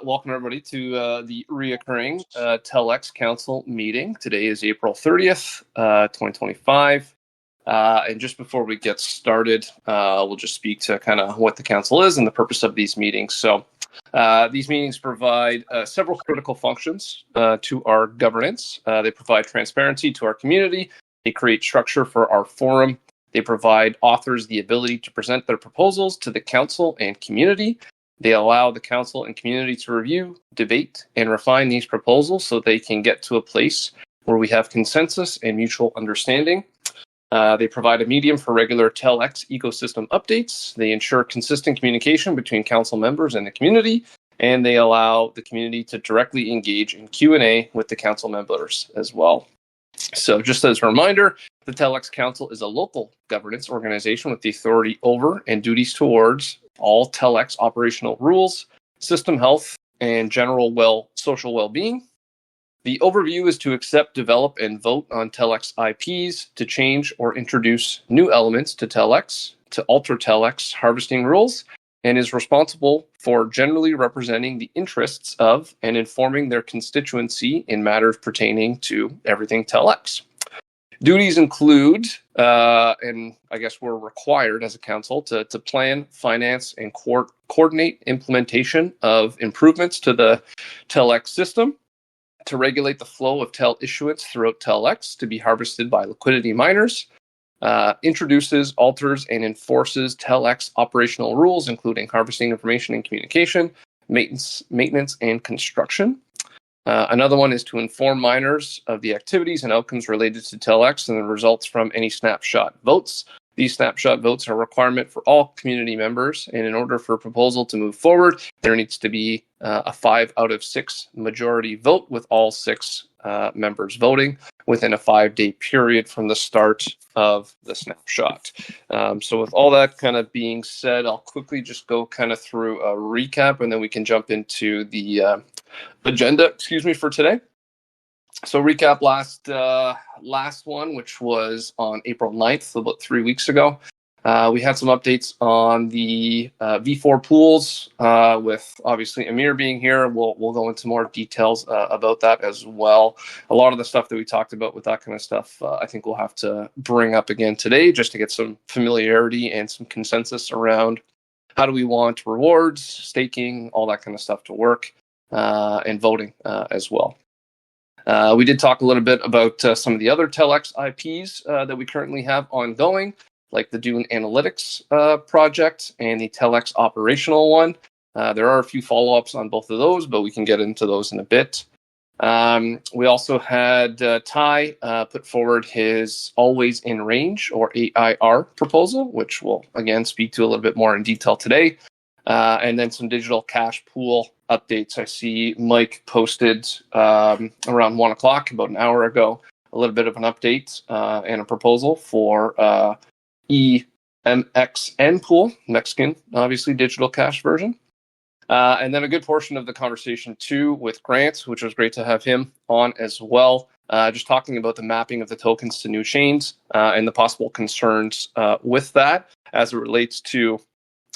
welcome everybody to the reoccurring TELx Council meeting. Today is April 30th, 2025. And just before we get started, we'll just speak to kind of what the council is and the purpose of these meetings. So these meetings provide several critical functions to our governance. They provide transparency to our community. They create structure for our forum. They provide authors the ability to present their proposals to the council and community. They allow the council and community to review, debate, and refine these proposals so they can get to a place where we have consensus and mutual understanding. They provide a medium for regular TELx ecosystem updates. They ensure consistent communication between council members and the community, and they allow the community to directly engage in Q&A with the council members as well. So just as a reminder, the TELx Council is a local governance organization with the authority over and duties towards all TELx operational rules, system health, and general social well-being. The overview is to accept, develop, and vote on TELx IPs, to change or introduce new elements to TELx, to alter TELx harvesting rules, and is responsible for generally representing the interests of and informing their constituency in matters pertaining to everything TELx. Duties include, and I guess we're required as a council to plan, finance, and coordinate implementation of improvements to the TELx system, to regulate the flow of TEL issuance throughout TELx to be harvested by liquidity miners, introduces, alters, and enforces TELx operational rules, including harvesting information and communication, maintenance and construction. Another one is to inform miners of the activities and outcomes related to TELx and the results from any snapshot votes. These snapshot votes are a requirement for all community members, and in order for a proposal to move forward, there needs to be a 5 out of 6 majority vote with all 6 members voting within a 5-day period from the start of the snapshot. So with all that kind of being said, I'll quickly just go kind of through a recap, and then we can jump into the agenda, for today. So recap last one, which was on April 9th, about 3 weeks ago. We had some updates on the V4 pools, with obviously Amir being here. We'll go into more details about that as well. A lot of the stuff that we talked about with that kind of stuff, I think we'll have to bring up again today just to get some familiarity and some consensus around how do we want rewards, staking, all that kind of stuff to work, and voting as well. We did talk a little bit about some of the other TELx IPs that we currently have ongoing, like the Dune Analytics project and the TELx operational one. There are a few follow-ups on both of those, but we can get into those in a bit. We also had Ty put forward his Always in Range, or AIR proposal, which we'll again speak to a little bit more in detail today. And then some digital cash pool updates. I see Mike posted around 1 o'clock, about an hour ago, a little bit of an update and a proposal for EMXN pool, Mexican, obviously, digital cash version. And then a good portion of the conversation, too, with Grant, which was great to have him on as well, just talking about the mapping of the tokens to new chains and the possible concerns with that as it relates to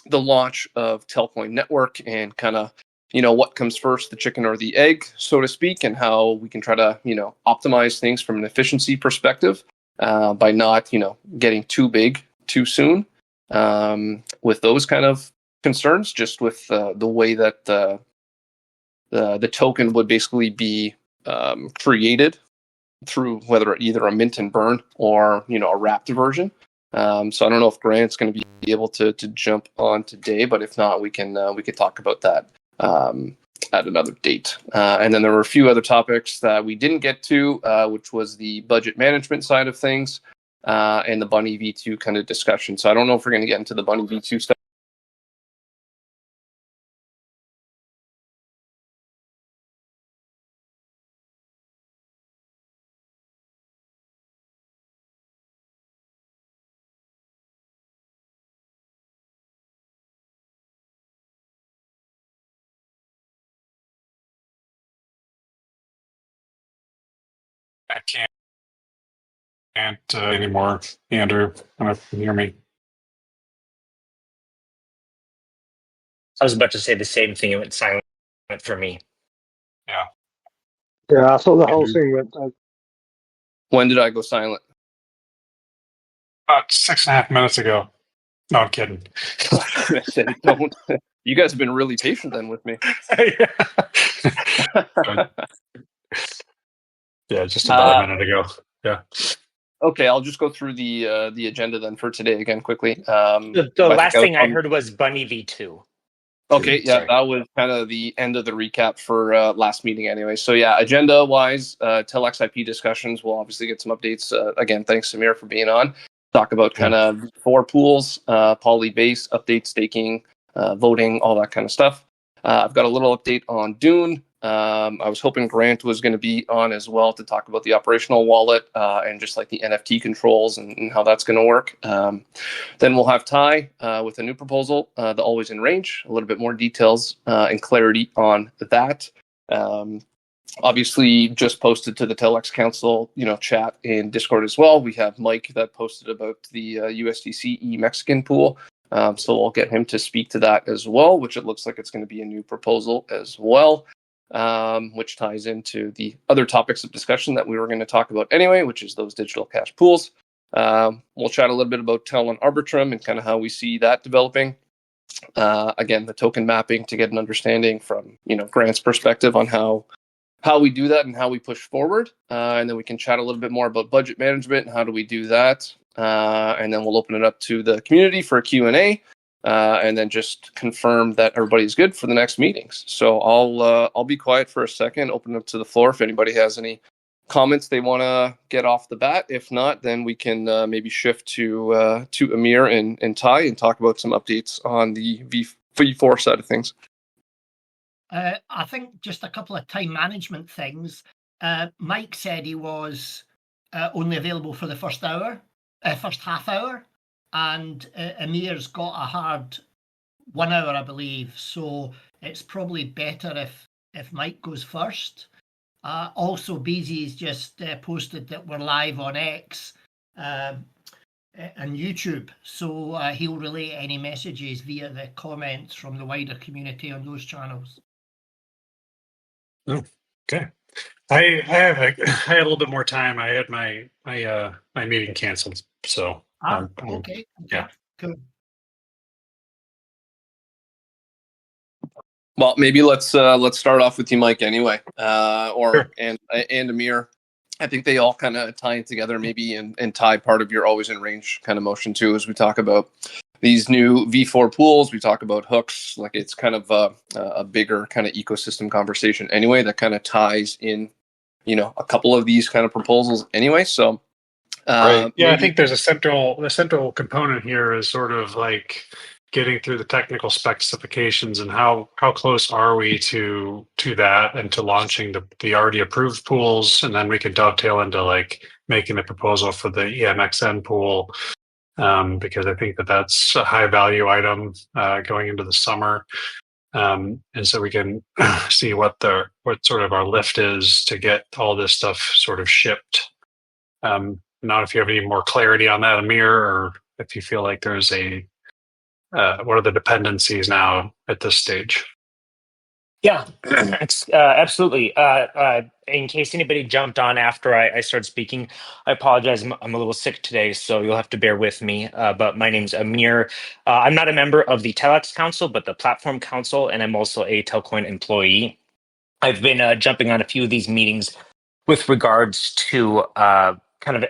the launch of Telcoin Network and kind of, what comes first, the chicken or the egg, so to speak, and how we can try to, optimize things from an efficiency perspective by not, getting too big too soon with those kind of concerns, just with the way that the token would basically be created through whether either a mint and burn or, a wrapped version. So I don't know if Grant's going to be able to jump on today, but if not, we could talk about that at another date. And then there were a few other topics that we didn't get to, which was the budget management side of things and the Bunny V2 kind of discussion. So I don't know if we're going to get into the Bunny V2 stuff. I can't anymore. Andrew, I don't know if you can hear me. I was about to say the same thing. It went silent. for me. Yeah. Yeah, I thought the whole thing went. When did I go silent? About 6.5 minutes ago. No, I'm kidding. I said, don't. You guys have been really patient then with me. Yeah, just about a minute ago. Yeah. Okay, I'll just go through the agenda then for today again quickly. The last thing I heard was Bunny V2. Okay, yeah, Sorry. that was kind of the end of the recap for last meeting anyway. So yeah, agenda-wise, TELxIP Discussions, we'll obviously get some updates. Again, thanks, Samir, for being on. Talk about kind of 4 pools, poly base, update, staking, voting, all that kind of stuff. I've got a little update on Dune. I was hoping Grant was going to be on as well to talk about the operational wallet and just like the NFT controls and how that's going to work. Then we'll have Ty with a new proposal, the always in range, a little bit more details and clarity on that. Obviously, just posted to the TELx Council, chat in Discord as well. We have Mike that posted about the USDC Mexican pool. So we'll get him to speak to that as well, which it looks like it's going to be a new proposal as well, which ties into the other topics of discussion that we were going to talk about anyway, which is those digital cash pools. We'll chat a little bit about TEL and Arbitrum and kind of how we see that developing. Again, the token mapping to get an understanding from Grant's perspective on how we do that and how we push forward. And then we can chat a little bit more about budget management and how do we do that. And then we'll open it up to the community for a Q&A, and then just confirm that everybody's good for the next meetings. So I'll be quiet for a second, open it up to the floor if anybody has any comments they want to get off the bat. If not, then we can maybe shift to Amir and Ty and talk about some updates on the V4 side of things. I think just a couple of time management things. Mike said he was only available for the first half hour, and Amir's got a hard 1 hour, I believe. So it's probably better if Mike goes first. Also, Beezy's just posted that we're live on X and YouTube, so he'll relay any messages via the comments from the wider community on those channels. Oh, okay. I had a little bit more time. I had my meeting canceled, so okay. Yeah. Cool. Well, maybe let's start off with you, Mike. Anyway, Sure. and Amir. I think they all kind of tie together, maybe, and tie part of your always in range kind of motion too, as we talk about these new V4 pools. We talk about hooks, like it's kind of a bigger kind of ecosystem conversation anyway that kind of ties in, a couple of these kind of proposals anyway. So, right. Yeah, I think there's the central component here is sort of like getting through the technical specifications and how close are we to that and to launching the already approved pools, and then we could dovetail into like making the proposal for the EMXN pool. Because I think that's a high value item going into the summer, and so we can see what sort of our lift is to get all this stuff sort of shipped. Not if you have any more clarity on that, Amir, or if you feel like there's what are the dependencies now at this stage? Yeah, absolutely. In case anybody jumped on after I started speaking, I apologize. I'm a little sick today, so you'll have to bear with me. But my name's Amir. I'm not a member of the TELx Council, but the Platform Council, and I'm also a Telcoin employee. I've been jumping on a few of these meetings with regards to kind of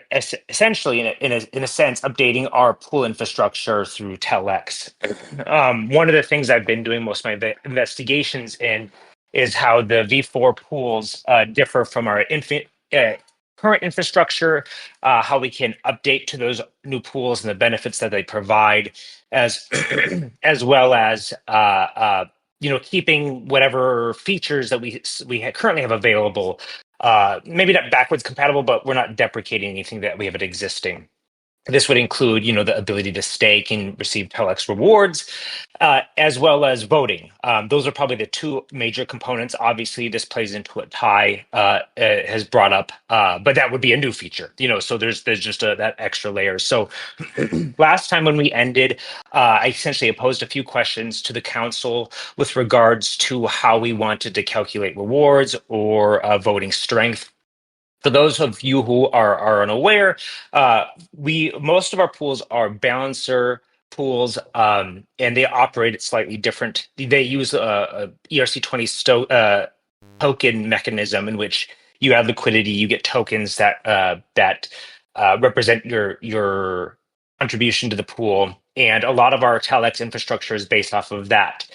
essentially, in a sense, updating our pool infrastructure through TELx. One of the things I've been doing most of my investigations in is how the V4 pools differ from our current infrastructure, how we can update to those new pools and the benefits that they provide, as as well as keeping whatever features that we currently have available. Maybe not backwards compatible, but we're not deprecating anything that we have existing. This would include, the ability to stake and receive TELx rewards, as well as voting. Those are probably the two major components. Obviously, this plays into what Ty has brought up, but that would be a new feature. So there's just that extra layer. So last time when we ended, I essentially posed a few questions to the council with regards to how we wanted to calculate rewards or voting strength. For those of you who are unaware, most of our pools are balancer pools, and they operate at slightly different. They use a ERC20 token mechanism in which you add liquidity, you get tokens that represent your contribution to the pool, and a lot of our TELx infrastructure is based off of that.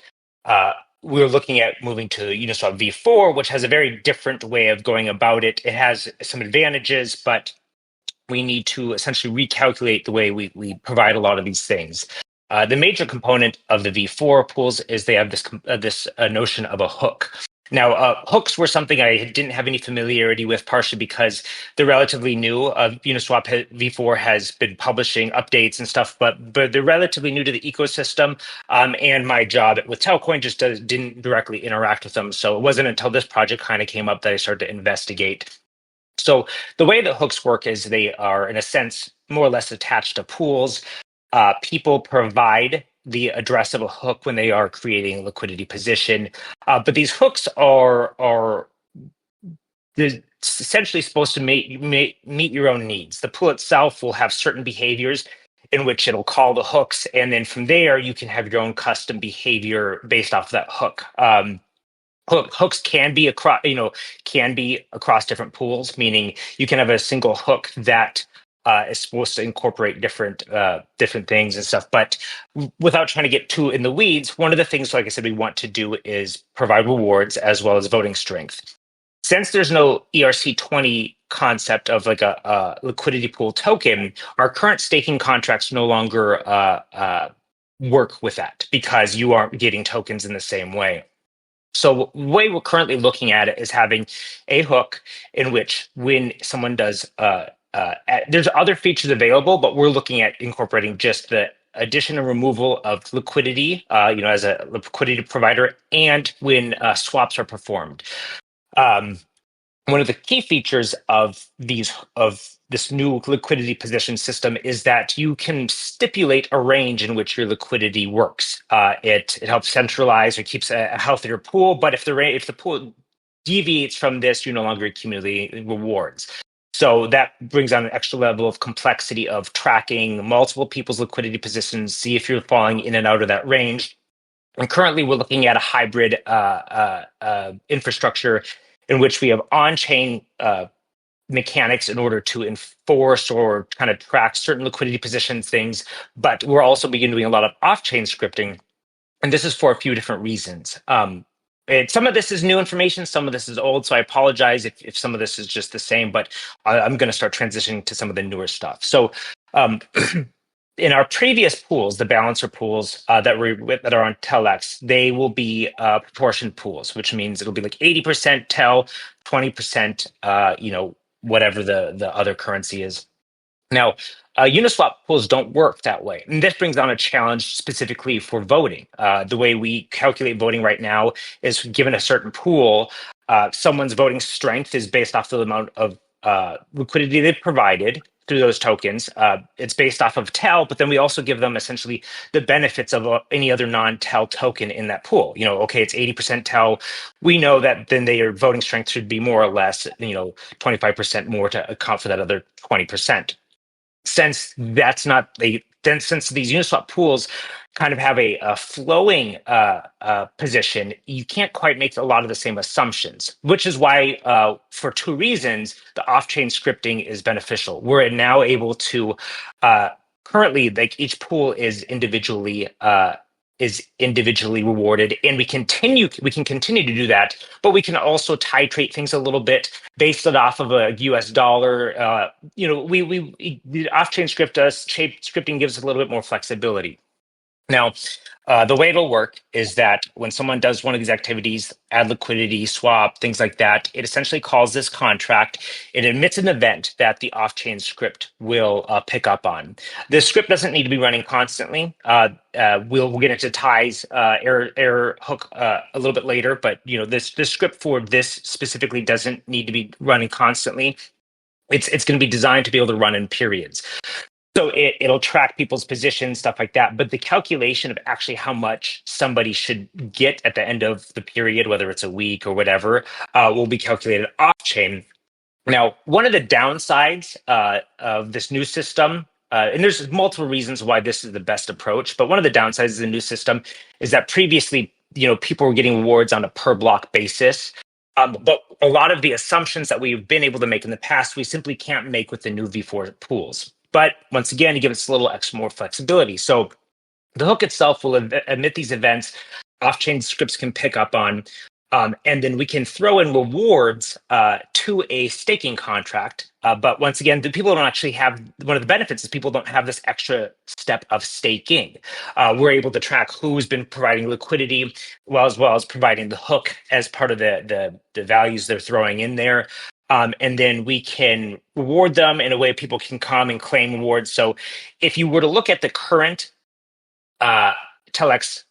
We're looking at moving to Uniswap v4, which has a very different way of going about it. It has some advantages, but we need to essentially recalculate the way we provide a lot of these things. The major component of the v4 pools is they have this notion of a hook. Now, hooks were something I didn't have any familiarity with, partially because they're relatively new. Uniswap v4 has been publishing updates and stuff, but they're relatively new to the ecosystem. And my job with Telcoin just didn't directly interact with them. So it wasn't until this project kind of came up that I started to investigate. So the way that hooks work is they are, in a sense, more or less attached to pools. People provide the address of a hook when they are creating a liquidity position. But these hooks are essentially supposed to meet your own needs. The pool itself will have certain behaviors in which it'll call the hooks, and then from there you can have your own custom behavior based off that hook. Hooks can be across different pools, meaning you can have a single hook that is supposed to incorporate different things and stuff. But without trying to get too in the weeds, one of the things, like I said, we want to do is provide rewards as well as voting strength. Since there's no ERC20 concept of like a liquidity pool token, our current staking contracts no longer work with that because you aren't getting tokens in the same way. So the way we're currently looking at it is having a hook in which when someone does, there's other features available, but we're looking at incorporating just the addition and removal of liquidity, as a liquidity provider, and when swaps are performed. One of the key features of this new liquidity position system is that you can stipulate a range in which your liquidity works. It helps centralize or keeps a healthier pool, but if the pool deviates from this, you're no longer accumulating rewards. So that brings on an extra level of complexity of tracking multiple people's liquidity positions, see if you're falling in and out of that range. And currently, we're looking at a hybrid infrastructure in which we have on-chain mechanics in order to enforce or kind of track certain liquidity position things, but we're also doing a lot of off-chain scripting, and this is for a few different reasons. Some of this is new information, some of this is old, so I apologize if some of this is just the same, but I'm going to start transitioning to some of the newer stuff. So in our previous pools, the balancer pools that are on TELx, they will be proportion pools, which means it'll be like 80% TEL, 20%, whatever the other currency is. Now, Uniswap pools don't work that way. And this brings on a challenge specifically for voting. The way we calculate voting right now is given a certain pool, someone's voting strength is based off the amount of liquidity they've provided through those tokens. It's based off of TEL, but then we also give them essentially the benefits of any other non-TEL token in that pool. Okay, it's 80% TEL. We know that then their voting strength should be more or less, 25% more to account for that other 20%. Since that's not since these Uniswap pools kind of have a flowing position, you can't quite make a lot of the same assumptions, which is why, for two reasons, the off-chain scripting is beneficial. We're now able to currently, like, each pool is individually rewarded, and we can continue to do that, but we can also titrate things a little bit based it off of a US dollar. The off-chain scripting gives us a little bit more flexibility. Now, the way it'll work is that when someone does one of these activities, add liquidity, swap, things like that, it essentially calls this contract. It emits an event that the off-chain script will pick up on. This script doesn't need to be running constantly. We'll get into Ty's error hook a little bit later, but this script for this specifically doesn't need to be running constantly. It's going to be designed to be able to run in periods. So it'll track people's positions, stuff like that. But the calculation of actually how much somebody should get at the end of the period, whether it's a week or whatever, will be calculated off chain. Now, one of the downsides of this new system, and there's multiple reasons why this is the best approach, but one of the downsides of the new system is that previously, people were getting rewards on a per block basis. But a lot of the assumptions that we've been able to make in the past, we simply can't make with the new V4 pools. But once again, it gives us a little extra more flexibility. So the hook itself will emit these events, off-chain scripts can pick up on, and then we can throw in rewards to a staking contract. But once again, the people don't actually have, one of the benefits is people don't have this extra step of staking. We're able to track who's been providing liquidity, as well as providing the hook as part of the values they're throwing in there. And then we can reward them in a way people can come and claim rewards. So if you were to look at the current TELx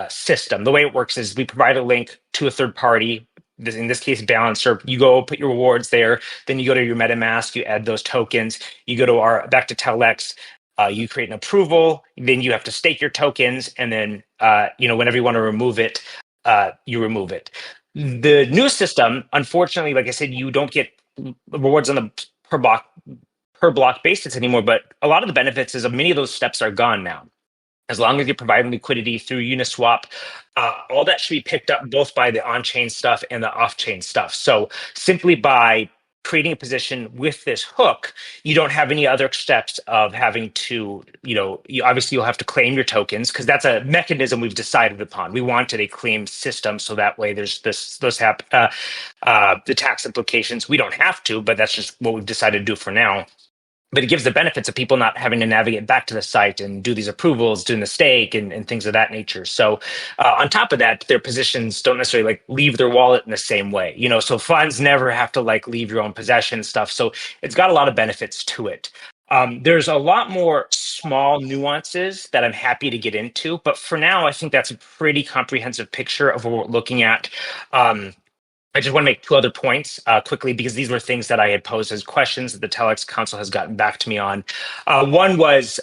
system, the way it works is we provide a link to a third party, in this case Balancer. You go put your rewards there, then you go to your MetaMask, you add those tokens, you go to back to TELx, you create an approval, then you have to stake your tokens, and then whenever you want to remove it, you remove it. The new system, unfortunately, like I said, you don't get rewards on the per block basis anymore, but a lot of the benefits is many of those steps are gone now. As long as you're providing liquidity through Uniswap, all that should be picked up both by the on-chain stuff and the off-chain stuff. So simply by creating a position with this hook, you don't have any other steps of having to, obviously you'll have to claim your tokens, because that's a mechanism we've decided upon. We wanted a claim system, so that way there's the tax implications. We don't have to, but that's just what we've decided to do for now. But it gives the benefits of people not having to navigate back to the site and do these approvals, doing the stake and things of that nature. So on top of that, their positions don't necessarily leave their wallet in the same way. So funds never have to leave your own possession stuff. So it's got a lot of benefits to it. There's a lot more small nuances that I'm happy to get into. But for now, I think that's a pretty comprehensive picture of what we're looking at. I just want to make two other points quickly, because these were things that I had posed as questions that the TELx Council has gotten back to me on. One was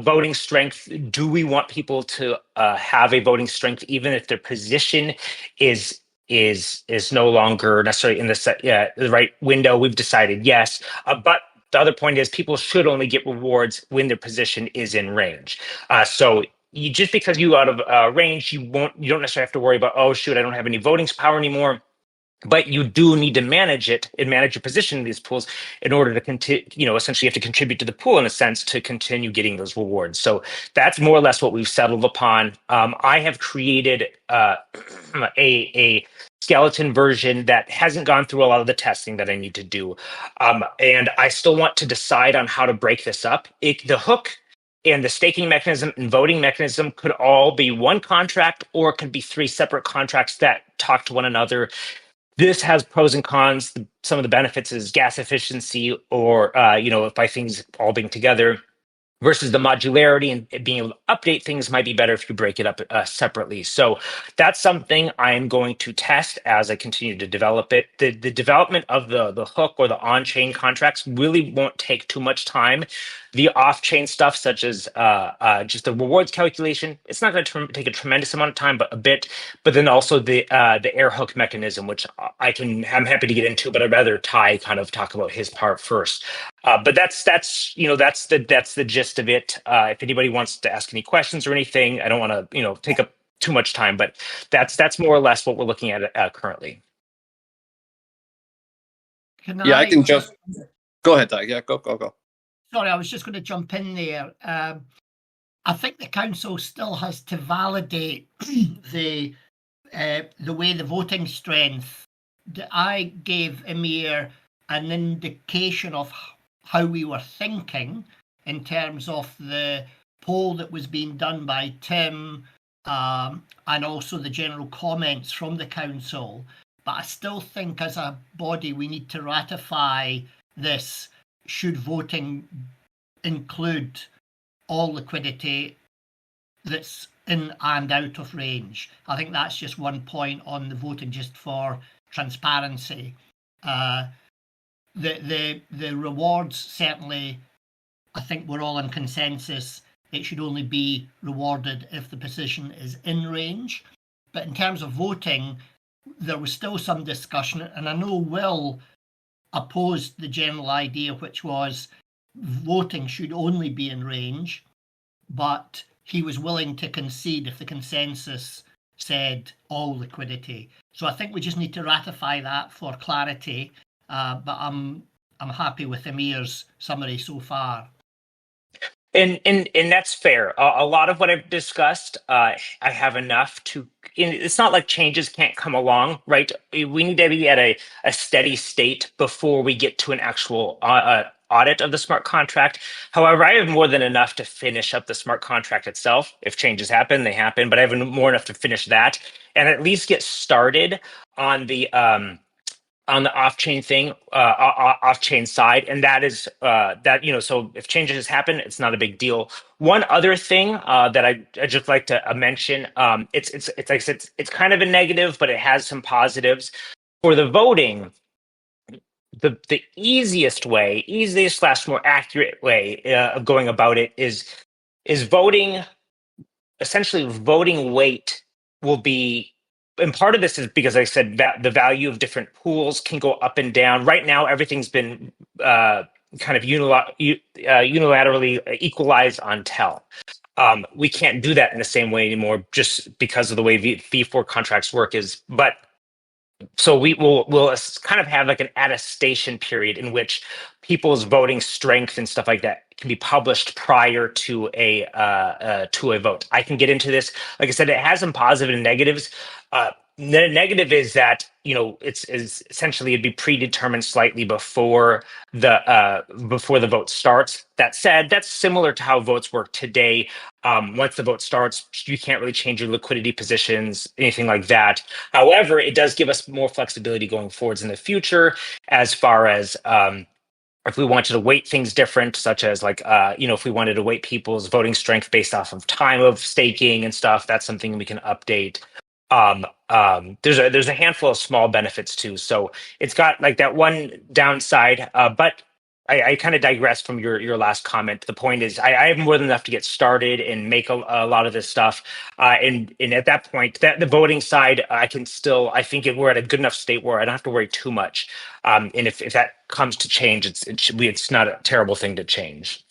voting strength. Do we want people to have a voting strength even if their position is no longer necessarily in the right window? We've decided yes, but the other point is people should only get rewards when their position is in range. So just because you out of range, you don't necessarily have to worry about, oh shoot, I don't have any voting power anymore. But you do need to manage it and manage your position in these pools in order to continue, essentially you have to contribute to the pool in a sense to continue getting those rewards. So that's more or less what we've settled upon. I have created a skeleton version that hasn't gone through a lot of the testing that I need to do. And I still want to decide on how to break this up. The hook and the staking mechanism and voting mechanism could all be one contract, or it could be three separate contracts that talk to one another. This has pros and cons. Some of the benefits is gas efficiency, or by things all being together, versus the modularity and being able to update things might be better if you break it up separately. So that's something I am going to test as I continue to develop it. The development of the hook or the on-chain contracts really won't take too much time. The off-chain stuff, such as just the rewards calculation, it's not going to take a tremendous amount of time, but a bit. But then also the air hook mechanism, which I'm happy to get into, but I'd rather Ty kind of talk about his part first. But that's the gist of it. If anybody wants to ask any questions or anything, I don't want to take up too much time, but that's more or less what we're looking at currently. I can just go ahead, Ty. Yeah, go. Sorry, I was just going to jump in there. I think the council still has to validate the way the voting strength. I gave Emir an indication of how we were thinking in terms of the poll that was being done by Tim, and also the general comments from the council. But I still think as a body we need to ratify this should voting include all liquidity that's in and out of range. I think that's just one point on the voting, just for transparency. The rewards, certainly, I think we're all in consensus. It should only be rewarded if the position is in range. But in terms of voting, there was still some discussion, and I know Will opposed the general idea, which was voting should only be in range, but he was willing to concede if the consensus said all liquidity. So I think we just need to ratify that for clarity, but I'm happy with Amir's summary so far. And that's fair. A lot of what I've discussed, I have enough to. It's not like changes can't come along, right? We need to be at a steady state before we get to an actual audit of the smart contract. However, I have more than enough to finish up the smart contract itself. If changes happen, they happen. But I have more enough to finish that and at least get started on the off-chain thing, off-chain side, and that is that, you know, so if changes happen, it's not a big deal. One other thing that I just like to mention, it's like I said, it's kind of a negative, but it has some positives. For the voting, the easiest / more accurate way of going about it is voting. Essentially, voting weight will be. And part of this is because I said that the value of different pools can go up and down. Right now, everything's been kind of unilaterally equalized on TEL. We can't do that in the same way anymore, just because of the way V4 contracts work. So we'll kind of have like an attestation period in which people's voting strength and stuff like that can be published prior to a vote. I can get into this. Like I said, it has some positive and negatives. The negative is that, you know, it's essentially it'd be predetermined slightly before the vote starts. That said, that's similar to how votes work today. Once the vote starts, you can't really change your liquidity positions, anything like that. However, it does give us more flexibility going forwards in the future, as far as if we wanted to weight things different, such as like, you know, if we wanted to weight people's voting strength based off of time of staking and stuff, that's something we can update. There's a handful of small benefits too. So it's got like that one downside, but I kind of digress from your last comment. The point is I have more than enough to get started and make a lot of this stuff. And at that point, that the voting side, I think we're at a good enough state where I don't have to worry too much. And if that comes to change, it's not a terrible thing to change.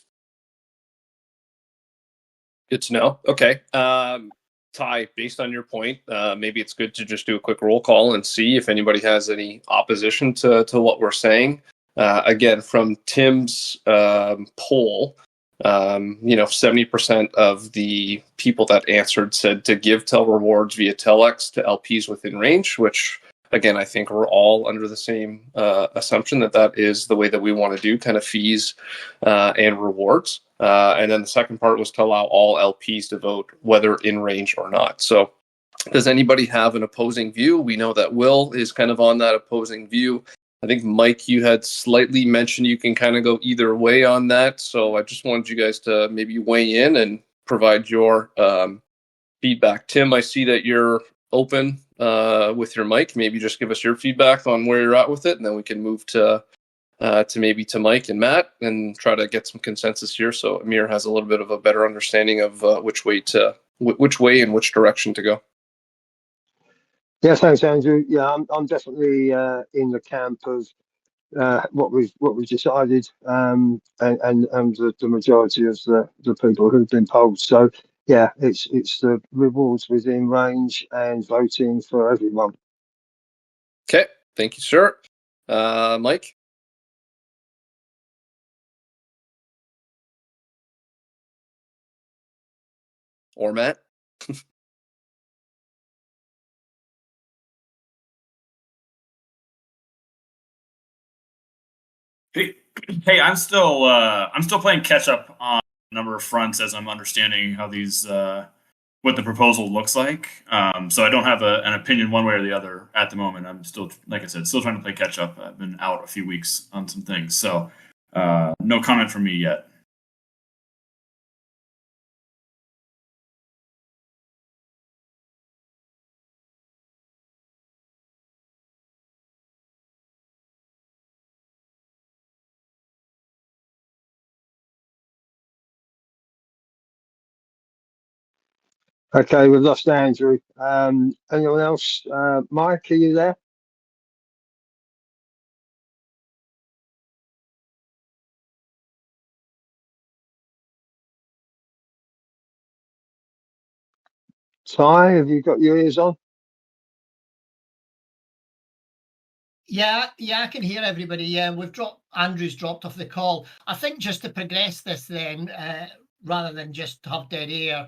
Good to know. Okay. Ty, based on your point, maybe it's good to just do a quick roll call and see if anybody has any opposition to what we're saying. Again, from Tim's poll, 70% of the people that answered said to give TEL rewards via TELx to LPs within range, which, again, I think we're all under the same assumption that is the way that we want to do kind of fees and rewards. And then the second part was to allow all LPs to vote whether in range or not. So does anybody have an opposing view? We know that Will is kind of on that opposing view. I think, Mike, you had slightly mentioned you can kind of go either way on that. So I just wanted you guys to maybe weigh in and provide your feedback. Tim, I see that you're open with your mic. Maybe just give us your feedback on where you're at with it, and then we can move to Mike and Matt and try to get some consensus here. So Amir has a little bit of a better understanding of which way and which direction to go. Yeah, thanks, Andrew. Yeah, I'm definitely in the camp of what we've decided, and the majority of the people who've been polled. So yeah, it's the rewards within range and voting for everyone. Okay, thank you, sir. Mike? Or Matt? Hey, I'm still playing catch up on number of fronts as I'm understanding how these what the proposal looks like. So I don't have an opinion one way or the other at the moment. I'm still, like I said, still trying to play catch up. I've been out a few weeks on some things, so no comment from me yet. Okay, we've lost Andrew. Anyone else? Mike, are you there? Ty, have you got your ears on? Yeah, I can hear everybody. Yeah, Andrew's dropped off the call. I think just to progress this then, rather than just have dead air,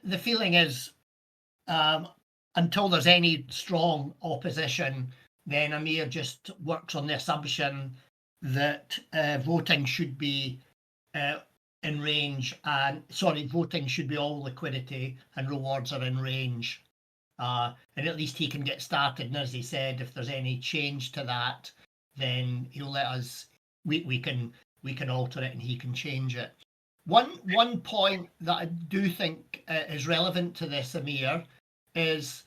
the feeling is until there's any strong opposition, then Amir just works on the assumption that voting should be in range, and voting should be all liquidity and rewards are in range. And at least he can get started. And as he said, if there's any change to that, then he'll let us. We can alter it, and he can change it. One point that I do think is relevant to this, Amir, is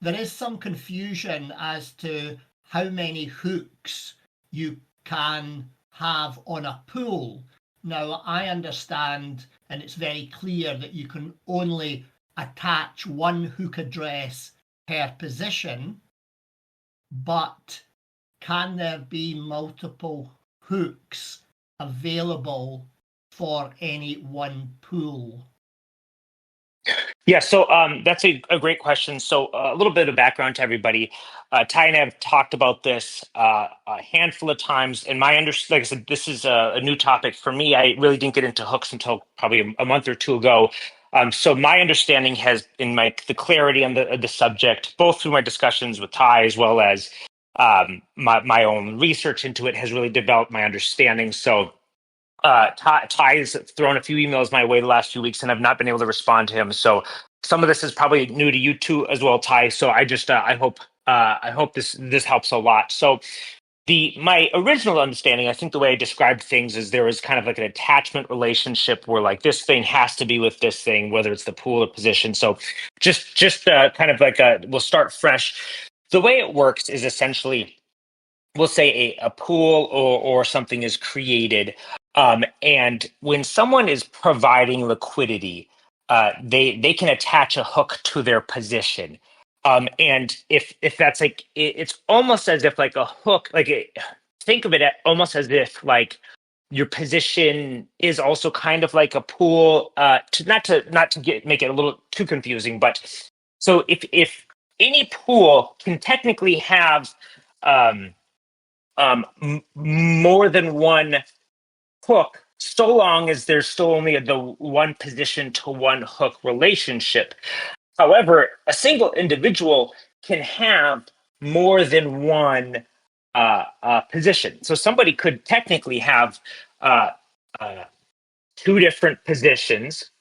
there is some confusion as to how many hooks you can have on a pool. Now, I understand, and it's very clear that you can only attach one hook address per position, but can there be multiple hooks available for any one pool? Yeah, so that's a great question. So a little bit of background to everybody. Ty and I have talked about this a handful of times, and like I said, this is a new topic for me. I really didn't get into hooks until probably a month or two ago. So my understanding has been the clarity on the subject, both through my discussions with Ty as well as my own research into it has really developed my understanding. So Ty has thrown a few emails my way the last few weeks, and I've not been able to respond to him. So some of this is probably new to you too, as well, Ty. So I just I hope this helps a lot. So my original understanding, I think the way I described things is there was kind of like an attachment relationship where like this thing has to be with this thing, whether it's the pool or position. So just kind of like we'll start fresh. The way it works is essentially, we'll say a pool or something is created. And when someone is providing liquidity, they can attach a hook to their position. And if that's like, it's almost as if like a hook, think of it almost as if like your position is also kind of like a pool, not to make it a little too confusing, but so if any pool can technically have more than one hook, so long as there's still only the one position to one hook relationship. However, a single individual can have more than one position. So somebody could technically have two different positions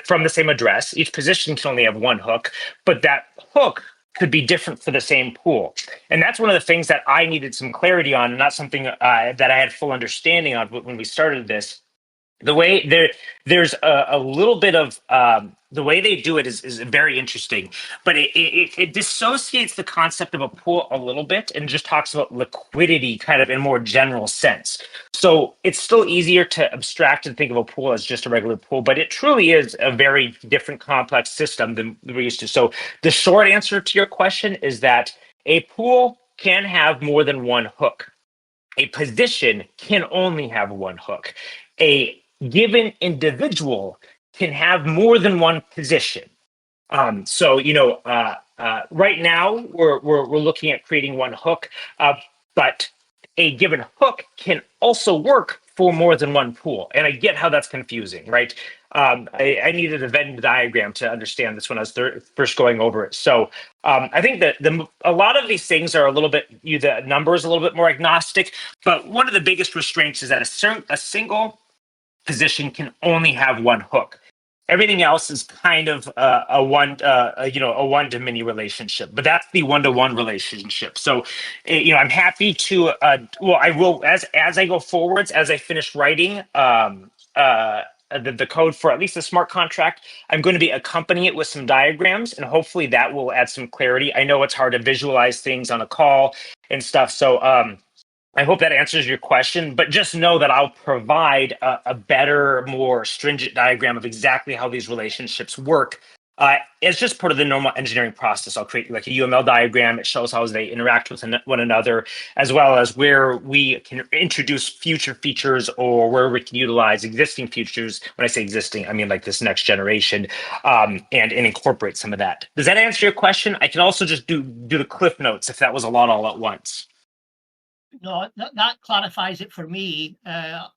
from the same address. Each position can only have one hook, but that hook could be different for the same pool. And that's one of the things that I needed some clarity on, not something that I had full understanding of when we started this. The way there's a little bit of the way they do it is very interesting, but it dissociates the concept of a pool a little bit and just talks about liquidity kind of in a more general sense. So it's still easier to abstract and think of a pool as just a regular pool, but it truly is a very different complex system than we're used to. So the short answer to your question is that a pool can have more than one hook. A position can only have one hook. A given individual can have more than one position. So right now we're looking at creating one hook, but a given hook can also work for more than one pool. And I get how that's confusing, right? I needed a Venn diagram to understand this when I was first going over it. So I think that a lot of these things are a little bit, the numbers a little bit more agnostic, but one of the biggest restraints is that a single position can only have one hook. Everything else is kind of a one-to-many relationship, but that's the one-to-one relationship. So, I'm happy to. I will as I go forwards, as I finish writing the code for at least the smart contract, I'm going to be accompanying it with some diagrams, and hopefully that will add some clarity. I know it's hard to visualize things on a call and stuff, so I hope that answers your question, but just know that I'll provide a better, more stringent diagram of exactly how these relationships work. It's just part of the normal engineering process. I'll create like a UML diagram. It shows how they interact with one another, as well as where we can introduce future features or where we can utilize existing features. When I say existing, I mean like this next generation, and incorporate some of that. Does that answer your question? I can also just do the cliff notes if that was a lot all at once. No, that clarifies it for me. I'll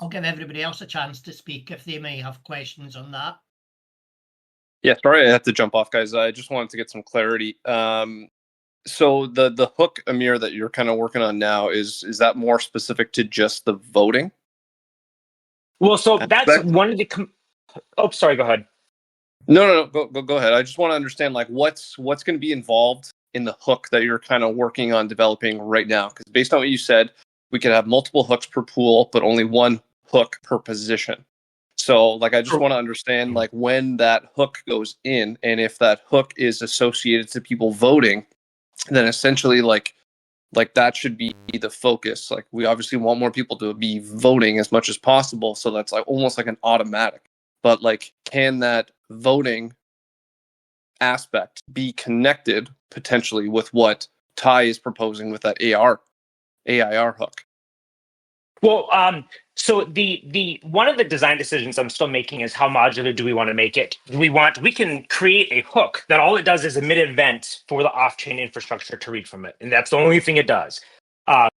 give everybody else a chance to speak if they may have questions on that. Yeah, sorry I had to jump off, guys. I just wanted to get some clarity. So the hook, Amir, that you're kind of working on now, is that more specific to just the voting? Well, so that's one of the... sorry, go ahead. No, go ahead. I just want to understand like what's going to be involved in the hook that you're kind of working on developing right now, because based on what you said, we could have multiple hooks per pool, but only one hook per position. So like, I just want to understand like when that hook goes in, and if that hook is associated to people voting, then essentially like that should be the focus. Like we obviously want more people to be voting as much as possible. So that's like almost like an automatic, but like, can that voting aspect be connected potentially with what Ty is proposing with that AIR hook? Well, so the one of the design decisions I'm still making is how modular do we want to make it? We can create a hook that all it does is emit an event for the off-chain infrastructure to read from it, and that's the only thing it does. Also,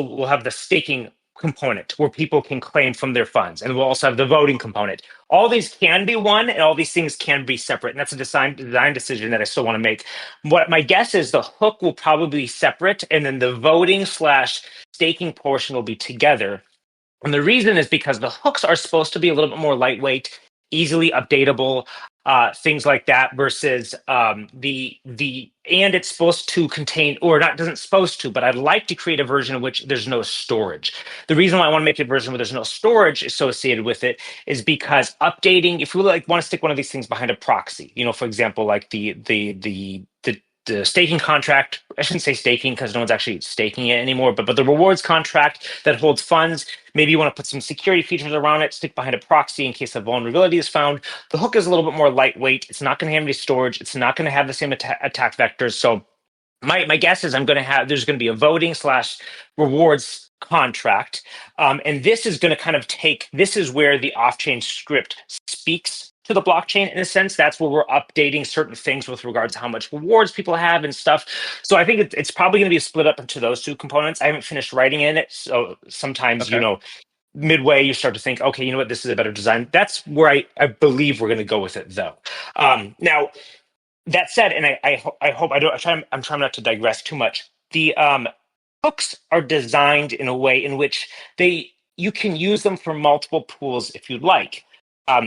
we'll have the staking component where people can claim from their funds, and we'll also have the voting component. All these can be one, and all these things can be separate, and that's a design decision that I still want to make. What my guess is, the hook will probably be separate, and then the voting / staking portion will be together. And the reason is because the hooks are supposed to be a little bit more lightweight, easily updatable, things like that, versus and it's supposed to contain, or not, doesn't supposed to, but I'd like to create a version in which there's no storage. The reason why I want to make a version where there's no storage associated with it is because updating, if we want to stick one of these things behind a proxy, for example, like the staking contract, I shouldn't say staking because no one's actually staking it anymore, but the rewards contract that holds funds, maybe you want to put some security features around it, stick behind a proxy in case a vulnerability is found. The hook is a little bit more lightweight. It's not going to have any storage. It's not going to have the same attack vectors. So my guess is there's going to be a voting / rewards contract. And this is going to this is where the off-chain script speaks to the blockchain in a sense. That's where we're updating certain things with regards to how much rewards people have and stuff. So I think it's probably going to be split up into those two components. I haven't finished writing in it. So sometimes, midway you start to think, okay, you know what, this is a better design. That's where I believe we're going to go with it though. Now, that said, and I hope I'm trying not to digress too much. The hooks are designed in a way in which you can use them for multiple pools if you'd like.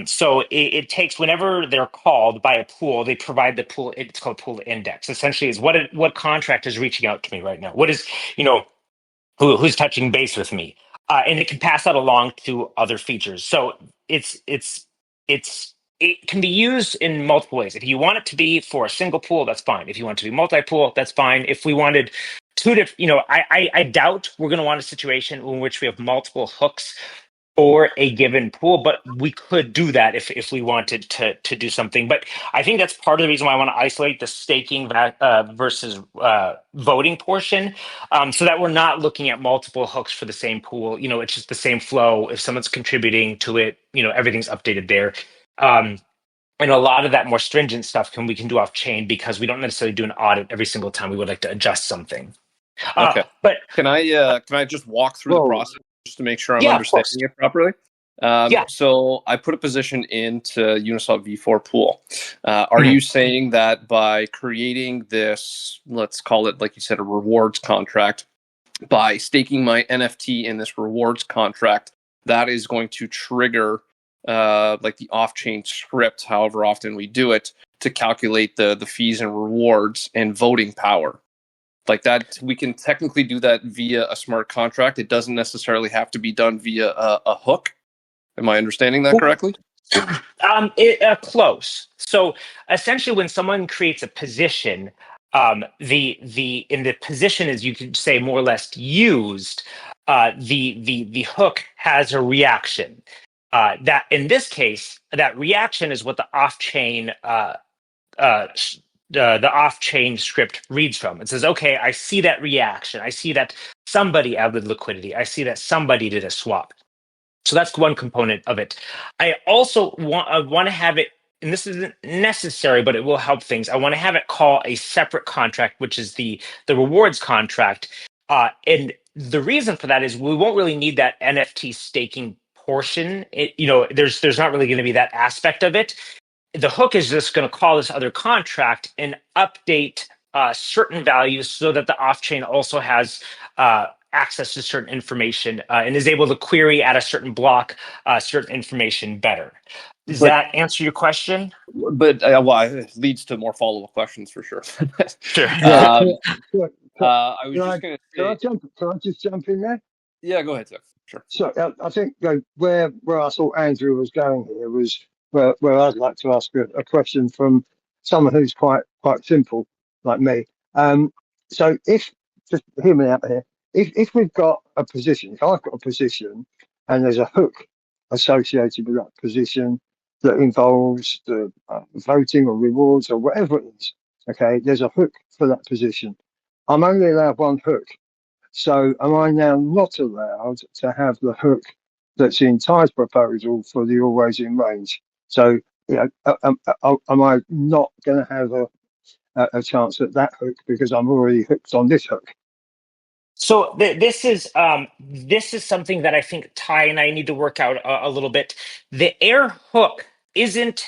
So it takes, whenever they're called by a pool, they provide the pool. It's called pool index. Essentially, is what contract is reaching out to me right now. What is who's touching base with me, and it can pass that along to other features. So it can be used in multiple ways. If you want it to be for a single pool, that's fine. If you want it to be multi-pool, that's fine. If we wanted two different, I doubt we're going to want a situation in which we have multiple hooks for a given pool, but we could do that if we wanted to do something. But I think that's part of the reason why I want to isolate the staking versus voting portion, so that we're not looking at multiple hooks for the same pool. It's just the same flow. If someone's contributing to it, everything's updated there. And a lot of that more stringent stuff we can do off chain, because we don't necessarily do an audit every single time we would like to adjust something. Okay. But can I just walk through the process just to make sure I'm understanding it properly? So I put a position into Uniswap V4 pool. Are you saying that by creating this, let's call it, like you said, a rewards contract, by staking my NFT in this rewards contract, that is going to trigger like the off-chain script, however often we do it, to calculate the fees and rewards and voting power. Like that, we can technically do that via a smart contract. It doesn't necessarily have to be done via a hook. Am I understanding that correctly? Close. So essentially, when someone creates a position, the position is, you could say, more or less used. The hook has a reaction. That in this case, that reaction is what the off-chain the off-chain script reads from. It says, okay, I see that reaction. I see that somebody added liquidity. I see that somebody did a swap. So that's one component of it. I also want to have it, and this isn't necessary, but it will help things. I want to have it call a separate contract, which is the rewards contract. And the reason for that is we won't really need that NFT staking portion. There's not really going to be that aspect of it. The hook is just going to call this other contract and update certain values so that the off-chain also has access to certain information and is able to query at a certain block certain information better. Does that answer your question? But it leads to more follow-up questions for sure. Sure. I was just going to say. Can I just jump in there? Yeah, go ahead, sir. Sure. So I think where I thought Andrew was going here was where I'd like to ask a question from someone who's quite simple like me. So just hear me out here. If we've got a position, if I've got a position and there's a hook associated with that position that involves the voting or rewards or whatever it is, okay, there's a hook for that position. I'm only allowed one hook. So am I now not allowed to have the hook that's in Ty's proposal for the always in range? So, am I not going to have a chance at that hook because I'm already hooked on this hook? So this is something that I think Ty and I need to work out a little bit. The air hook isn't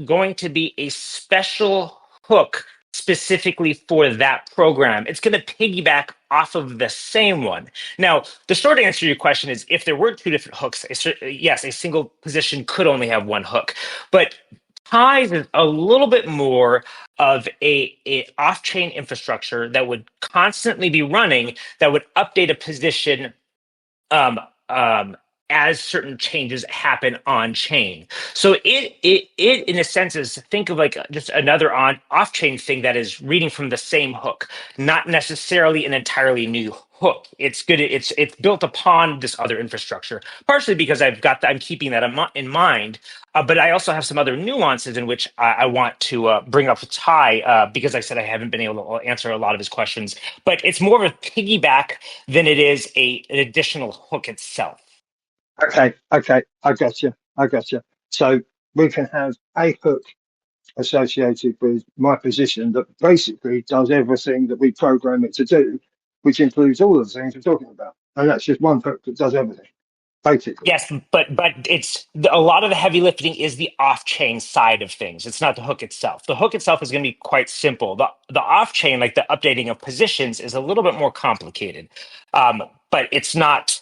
going to be a special hook specifically for that program. It's going to piggyback off of the same one. Now, the short answer to your question is, if there were two different hooks, yes, a single position could only have one hook. But Ties is a little bit more of a off-chain infrastructure that would constantly be running, that would update a position as certain changes happen on chain. So it in a sense is, think of like just another off-chain thing that is reading from the same hook, not necessarily an entirely new hook. It's built upon this other infrastructure, partially because I'm keeping that in mind. But I also have some other nuances in which I want to bring up with Ty, because I said I haven't been able to answer a lot of his questions. But it's more of a piggyback than it is an additional hook itself. Okay, I got you. So we can have a hook associated with my position that basically does everything that we program it to do, which includes all of the things we're talking about. And that's just one hook that does everything, basically. Yes, but it's a lot of the heavy lifting is the off-chain side of things. It's not the hook itself. The hook itself is going to be quite simple. The off-chain, like the updating of positions, is a little bit more complicated. But it's not.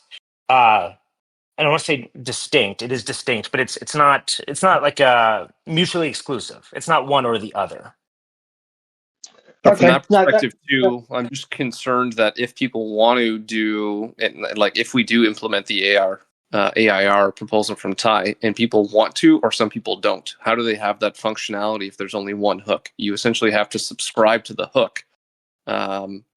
I don't want to say distinct. It is distinct, but it's not like mutually exclusive. It's not one or the other. But from that perspective too, I'm just concerned that if people want to do it, like if we do implement the AIR proposal from Ty, and people want to, or some people don't, how do they have that functionality if there's only one hook? You essentially have to subscribe to the hook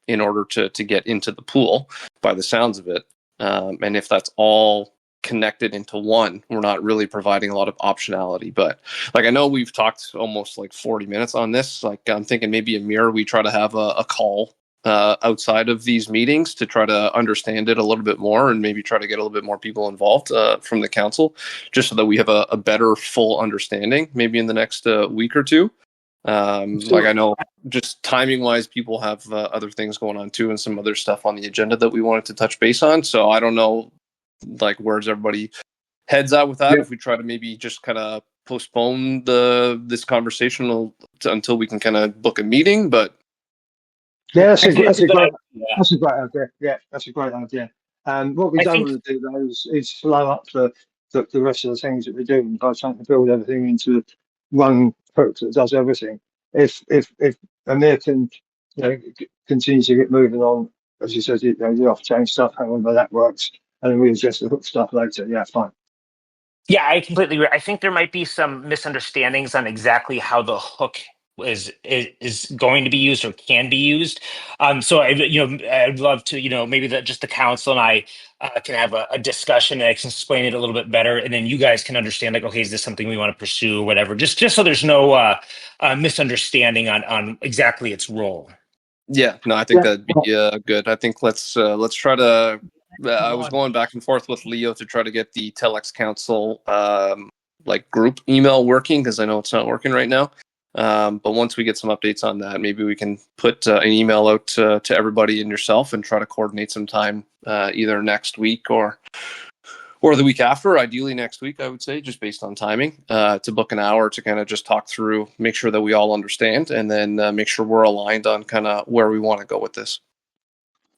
in order to get into the pool, by the sounds of it. And if that's all connected into one, we're not really providing a lot of optionality. But like, I know we've talked almost like 40 minutes on this. Like, I'm thinking maybe Amir, we try to have a call outside of these meetings to try to understand it a little bit more, and maybe try to get a little bit more people involved from the council, just so that we have a better full understanding maybe in the next week or two. Like, I know just timing wise, people have other things going on too, and some other stuff on the agenda that we wanted to touch base on. So I don't know, like, where's everybody heads at with that? Yeah. If we try to maybe just kind of postpone this conversation until we can kind of book a meeting. But Yeah, that's I a, think it's that's a a good great idea. that's a great idea. Yeah, that's a great idea. What we I don't think want to do though is slow up the rest of the things that we're doing by trying to build everything into one hook that does everything. If Amir can, continue to get moving on, as you said, the off-chain stuff, however that works, and then we adjust the hook stuff later. Yeah, fine. Yeah, I completely agree. I think there might be some misunderstandings on exactly how the hook is going to be used or can be used. So I'd love to, maybe that just the council and I can have a discussion and I can explain it a little bit better, and then you guys can understand, like, okay, is this something we want to pursue or whatever? Just so there's no misunderstanding on exactly its role. Yeah, no, I think Yeah, that'd be good. I think let's try to. I was going back and forth with Leo to try to get the TELx Council like group email working, because I know it's not working right now. But once we get some updates on that, maybe we can put an email out to everybody and yourself and try to coordinate some time either next week or the week after, ideally next week, I would say, just based on timing, to book an hour to kind of just talk through, make sure that we all understand, and then make sure we're aligned on kind of where we want to go with this.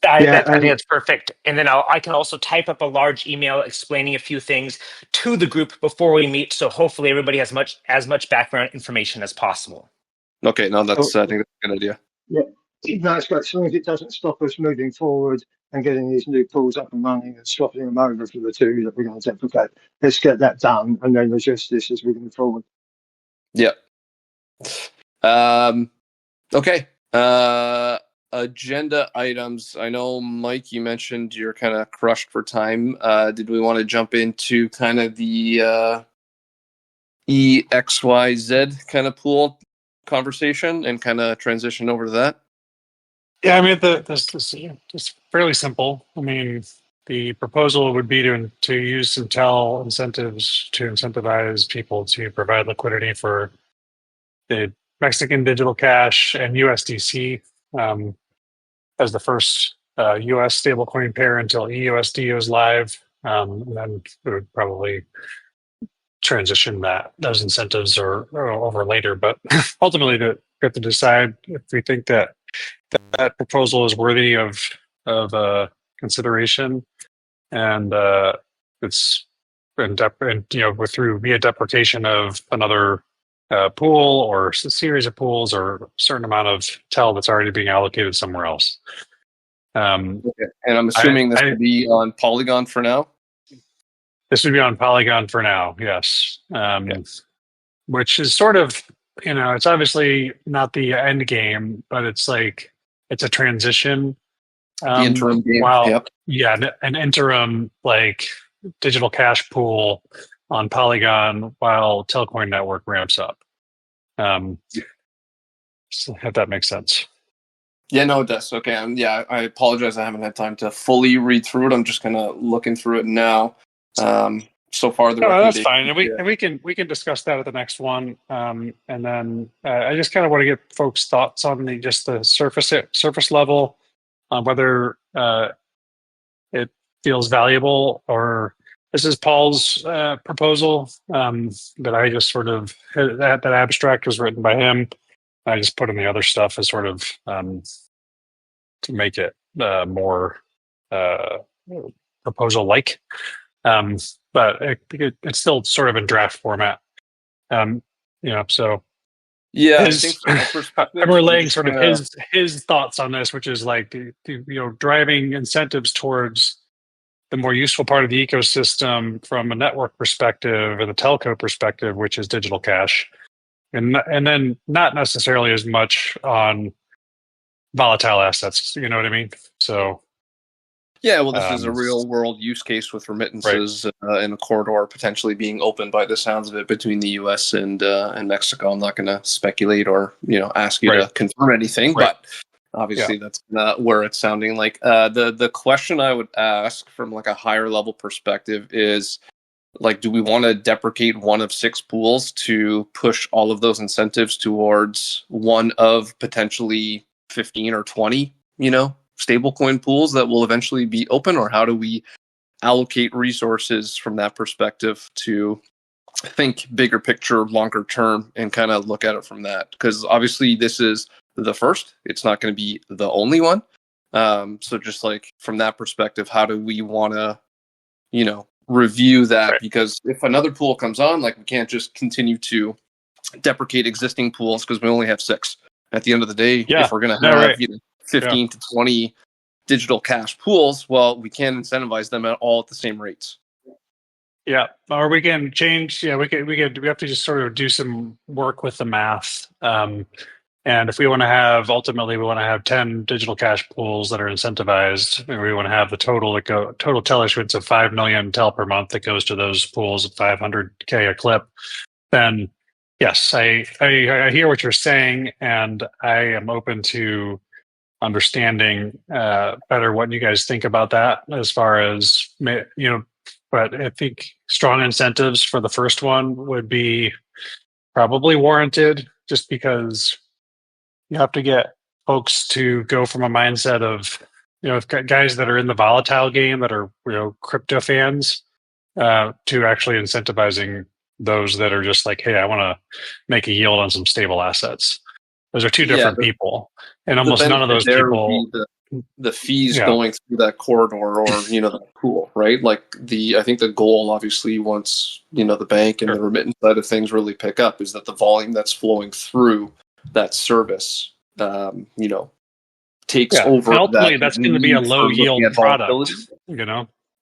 I think that's perfect. And then I can also type up a large email explaining a few things to the group before we meet. So hopefully everybody has as much background information as possible. Okay, no, I think that's a good idea. Yeah, that's great. As long as it doesn't stop us moving forward and getting these new pools up and running and swapping them over for the two that we're going to deprecate. Let's get that done and then adjust this as we move forward. Yeah. Okay. Agenda items. I know, Mike, you mentioned you're kind of crushed for time. Did we want to jump into kind of the EXYZ kind of pool conversation and kind of transition over to that? Yeah, I mean, this is fairly simple. I mean, the proposal would be to use some TEL incentives to incentivize people to provide liquidity for the Mexican digital cash and USDC as the first US stablecoin pair until EUSD is live. And then we would probably transition those incentives or over later. But ultimately, we have to decide if we think that proposal is worthy of consideration, and it's through via deprecation of another pool or a series of pools or a certain amount of TEL that's already being allocated somewhere else. Okay. And I'm assuming this would be on Polygon for now? This would be on Polygon for now, yes. Which is sort of, it's obviously not the end game, but it's like, it's a transition. The interim game. Yeah, an interim like digital cash pool on Polygon while Telcoin Network ramps up. So if that makes sense. Yeah, no, it does. Okay, I apologize. I haven't had time to fully read through it. I'm just kind of looking through it now. So far, that's fine, and we can discuss that at the next one. And then I just kind of want to get folks' thoughts on the surface level on whether it feels valuable, or this is Paul's proposal that I just sort of that abstract was written by him. I just put in the other stuff as sort of to make it more proposal-like. But it's still sort of in draft format. So yeah, I'm relaying sort of his thoughts on this, which is like driving incentives towards the more useful part of the ecosystem from a network perspective and the telco perspective, which is digital cash, and then not necessarily as much on volatile assets. You know what I mean? So. Yeah, well, this is a real world use case with remittances in a corridor potentially being opened by the sounds of it between the U.S. and Mexico. I'm not going to speculate or ask you to confirm anything, but obviously that's where it's sounding like. The question I would ask from like a higher level perspective is, like, do we want to deprecate one of 6 pools to push all of those incentives towards one of potentially 15 or 20, stablecoin pools that will eventually be open? Or how do we allocate resources from that perspective to think bigger picture, longer term, and kind of look at it from that? Because obviously this is the first. It's not going to be the only one. So just like from that perspective, how do we want to, review that? Right. Because if another pool comes on, like we can't just continue to deprecate existing pools because we only have 6. At the end of the day, if we're going to have 15 to 20 digital cash pools, well, we can't incentivize them at all at the same rates. Yeah, or we can change. Yeah, we have to just sort of do some work with the math. And if we want to have, ultimately, we want to have 10 digital cash pools that are incentivized, and we want to have the total TEL issuance of 5 million TEL per month that goes to those pools at 500K a clip. Then, yes, I hear what you're saying, and I am open to understanding better what you guys think about that as far as, but I think strong incentives for the first one would be probably warranted, just because you have to get folks to go from a mindset of, guys that are in the volatile game that are, crypto fans, to actually incentivizing those that are just like, hey, I want to make a yield on some stable assets. Those are two different people, and almost none of those people. The fees going through that corridor or the pool, right? Like I think the goal, obviously, once the bank and the remittance side of things really pick up, is that the volume that's flowing through that service, takes over. And ultimately, that's going to be a low yield product.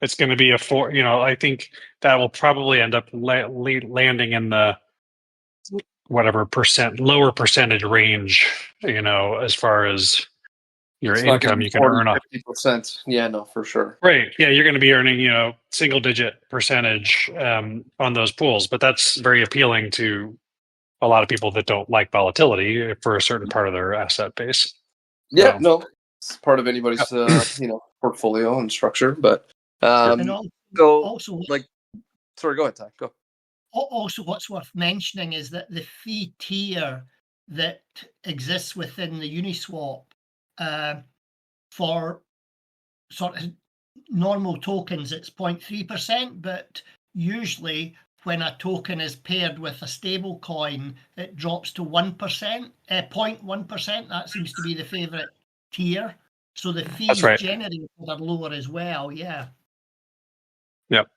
It's going to be I think that will probably end up landing in the whatever lower percentage range, as far as your income you can earn 50%. Yeah, no, for sure. Right. Yeah, you're going to be earning, single digit percentage on those pools, but that's very appealing to a lot of people that don't like volatility for a certain part of their asset base. Yeah, no, it's part of anybody's portfolio and structure, but sorry, go ahead, Ty. Go. Also, what's worth mentioning is that the fee tier that exists within the Uniswap for sort of normal tokens, it's 0.3%, but usually when a token is paired with a stable coin, it drops to 1%, 0.1%. That seems to be the favorite tier. So the fees generated are lower as well. Yeah. Yep.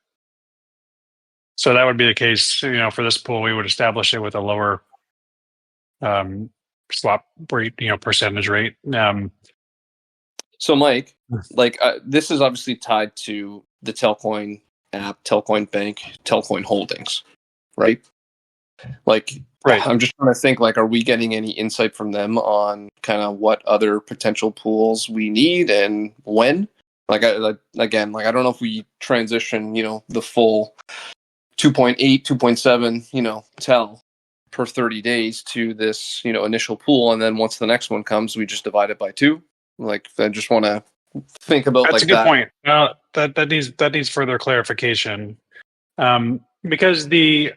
So that would be the case, for this pool, we would establish it with a lower swap rate, percentage rate. So, Mike, this is obviously tied to the Telcoin app, Telcoin Bank, Telcoin Holdings, right? I'm just trying to think, are we getting any insight from them on kind of what other potential pools we need and when? I don't know if we transition, the full 2.8, 2.7, TEL per 30 days to this, initial pool, and then once the next one comes, we just divide it by 2. I just want to think about that's a good point. That needs further clarification, because the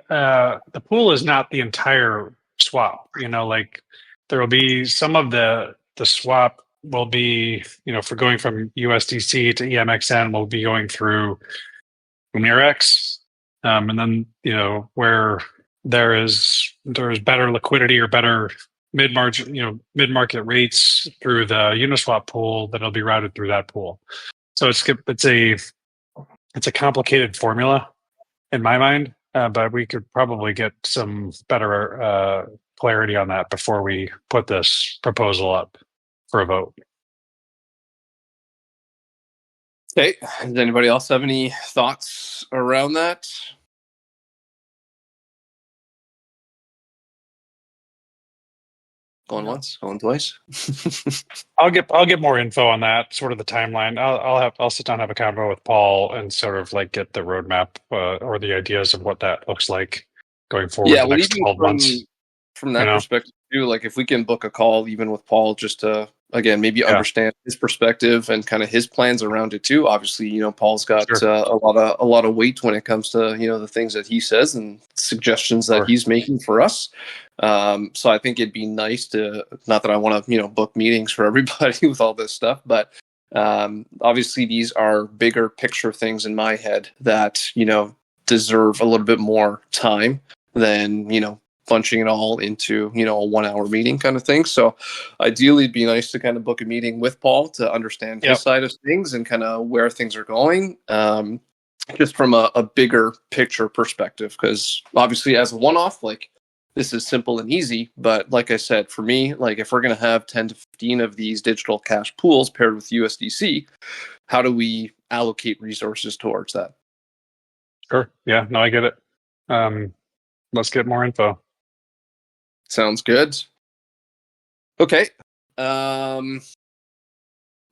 pool is not the entire swap. There will be some of the swap will be, for going from USDC to EMXN, will be going through Umirex, and then where there's better liquidity or better mid-market rates through the Uniswap pool, that'll be routed through that pool. So it's a complicated formula in my mind, but we could probably get some better clarity on that before we put this proposal up for a vote. Okay. Does anybody else have any thoughts around that? Going once, going twice. I'll get more info on that, sort of the timeline. I'll sit down and have a convo with Paul and sort of get the roadmap or the ideas of what that looks like going forward the next 12 months. From that perspective too, if we can book a call even with Paul, just to again maybe understand his perspective and kind of his plans around it too. Obviously, Paul's got a lot of weight when it comes to the things that he says and suggestions that he's making for us. So I think it'd be nice to, not that I want to book meetings for everybody with all this stuff, but obviously these are bigger picture things in my head that deserve a little bit more time than bunching it all into, a 1-hour meeting kind of thing. So ideally it'd be nice to kind of book a meeting with Paul to understand his side of things and kind of where things are going. Just from a bigger picture perspective, because obviously as a one-off, like, this is simple and easy, but like I said, for me, like, if we're going to have 10 to 15 of these digital cash pools paired with USDC, how do we allocate resources towards that? Sure. Yeah, no, I get it. Let's get more info. Sounds good. Okay.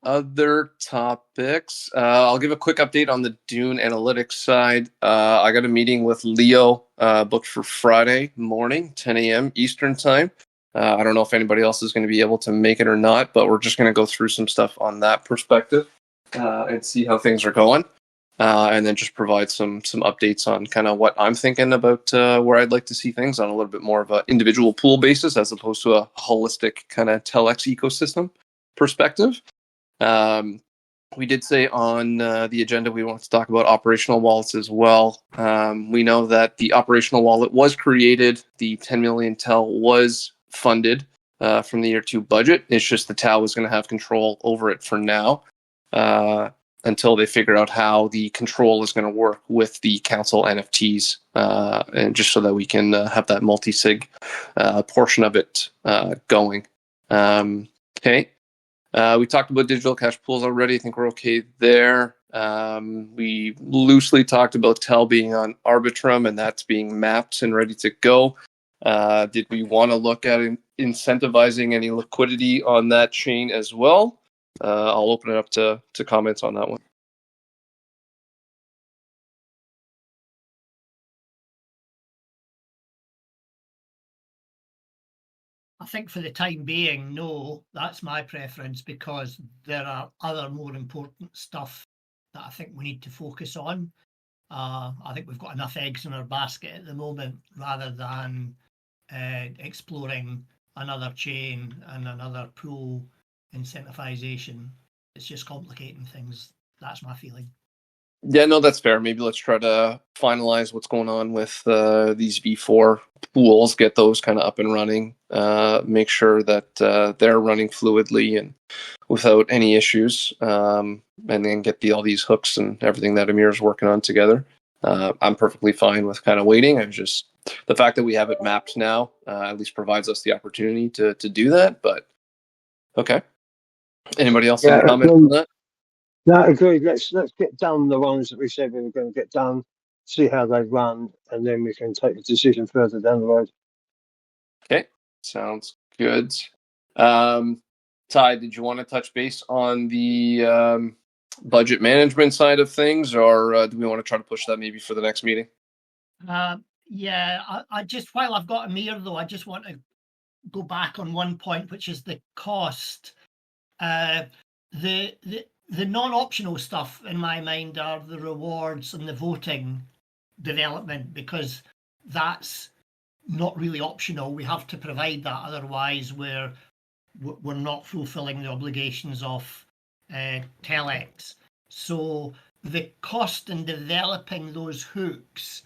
Other topics. I'll give a quick update on the Dune Analytics side. I got a meeting with Leo booked for Friday morning, 10 a.m. Eastern time. I don't know if anybody else is going to be able to make it or not, but we're just going to go through some stuff on that perspective and see how things are going. And then just provide some updates on kind of what I'm thinking about where I'd like to see things on a little bit more of an individual pool basis as opposed to a holistic kind of TELx ecosystem perspective. We did say on the agenda we want to talk about operational wallets as well. We know that the operational wallet was created. The 10 million TEL was funded from the year 2 budget. It's just the TAO is going to have control over it for now until they figure out how the control is going to work with the council NFTs, and just so that we can have that multi-sig portion of it going. Okay. We talked about digital cash pools already. I think we're okay there. We loosely talked about TEL being on Arbitrum, and that's being mapped and ready to go. Did we want to look at incentivizing any liquidity on that chain as well? I'll open it up to comments on that one. I think for the time being, no, that's my preference, because there are other more important stuff that I think we need to focus on. I think we've got enough eggs in our basket at the moment, rather than exploring another chain and another pool incentivization. It's just complicating things. That's my feeling. Yeah, no, that's fair. Maybe let's try to finalize what's going on with these V4 pools, get those kind of up and running, make sure that they're running fluidly and without any issues, and then get all these hooks and everything that Amir's working on together. I'm perfectly fine with kind of waiting. I'm just, the fact that we have it mapped now at least provides us the opportunity to do that. But okay. Anybody else have any comments on that? No, agreed. Let's get done the ones that we said we were going to get done, see how they run, and then we can take a decision further down the road. Okay, sounds good. Ty, did you want to touch base on the budget management side of things, or do we want to try to push that maybe for the next meeting? Yeah, I just, while I've got Amir though, I just want to go back on one point, which is the cost. The non-optional stuff in my mind are the rewards and the voting development, because that's not really optional. We have to provide that, otherwise we're not fulfilling the obligations of TELx. So the cost in developing those hooks,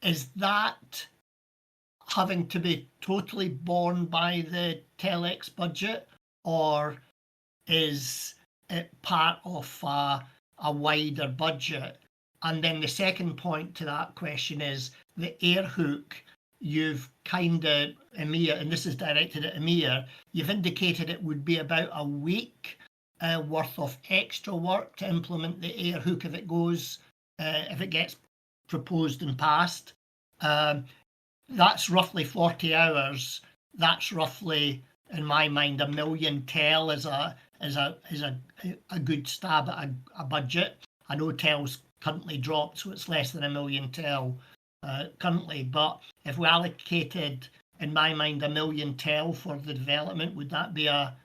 is that having to be totally borne by the TELx budget, or is it part of a wider budget? And then the second point to that question is the air hook. You've kind of, Amir, and this is directed at Amir, you've indicated it would be about a week worth of extra work to implement the air hook if it goes, if it gets proposed and passed. That's roughly 40 hours. That's roughly, in my mind, 1 million TEL is a good stab at a budget. I know TEL's currently dropped, so it's less than 1 million TEL currently. But if we allocated, in my mind, 1 million TEL for the development, would that be a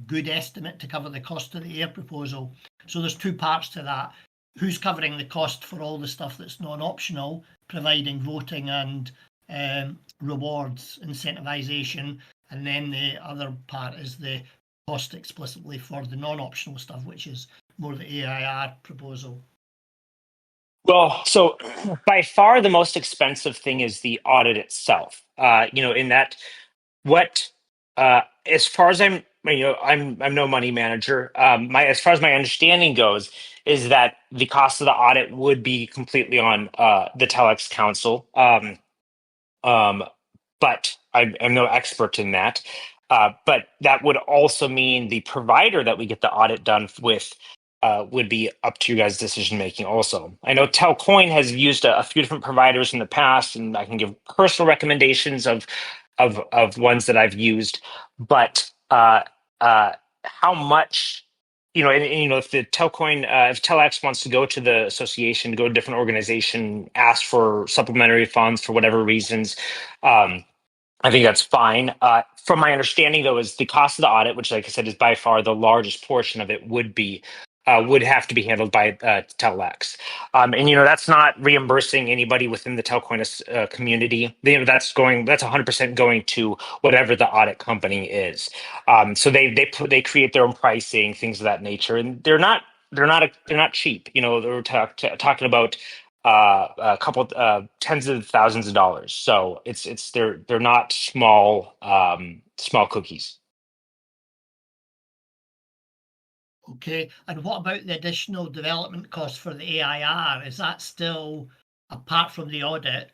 good estimate to cover the cost of the air proposal? So there's two parts to that. Who's covering the cost for all the stuff that's non-optional, providing voting and rewards incentivization, and then the other part is the cost explicitly for the non-optional stuff, which is more the AIR proposal. Well, so by far the most expensive thing is the audit itself. In that what as far as I'm no money manager. My as far as my understanding goes is that the cost of the audit would be completely on the TELx council. But I'm no expert in that. But that would also mean the provider that we get the audit done with would be up to you guys' decision making. Also, I know TELcoin has used a few different providers in the past, and I can give personal recommendations of ones that I've used. But how much? If the TELcoin, if TELx wants to go to the association, go to a different organization, ask for supplementary funds for whatever reasons, I think that's fine. From my understanding, though, is the cost of the audit, which, like I said, is by far the largest portion of it, would have to be handled by TELx. And that's not reimbursing anybody within the Telcoin community. That's 100% going to whatever the audit company is. So they create their own pricing, things of that nature, and they're not cheap. They're talking about a couple tens of thousands of dollars. So they're not small cookies. Okay, and what about the additional development cost for the AIR? Is that still, apart from the audit,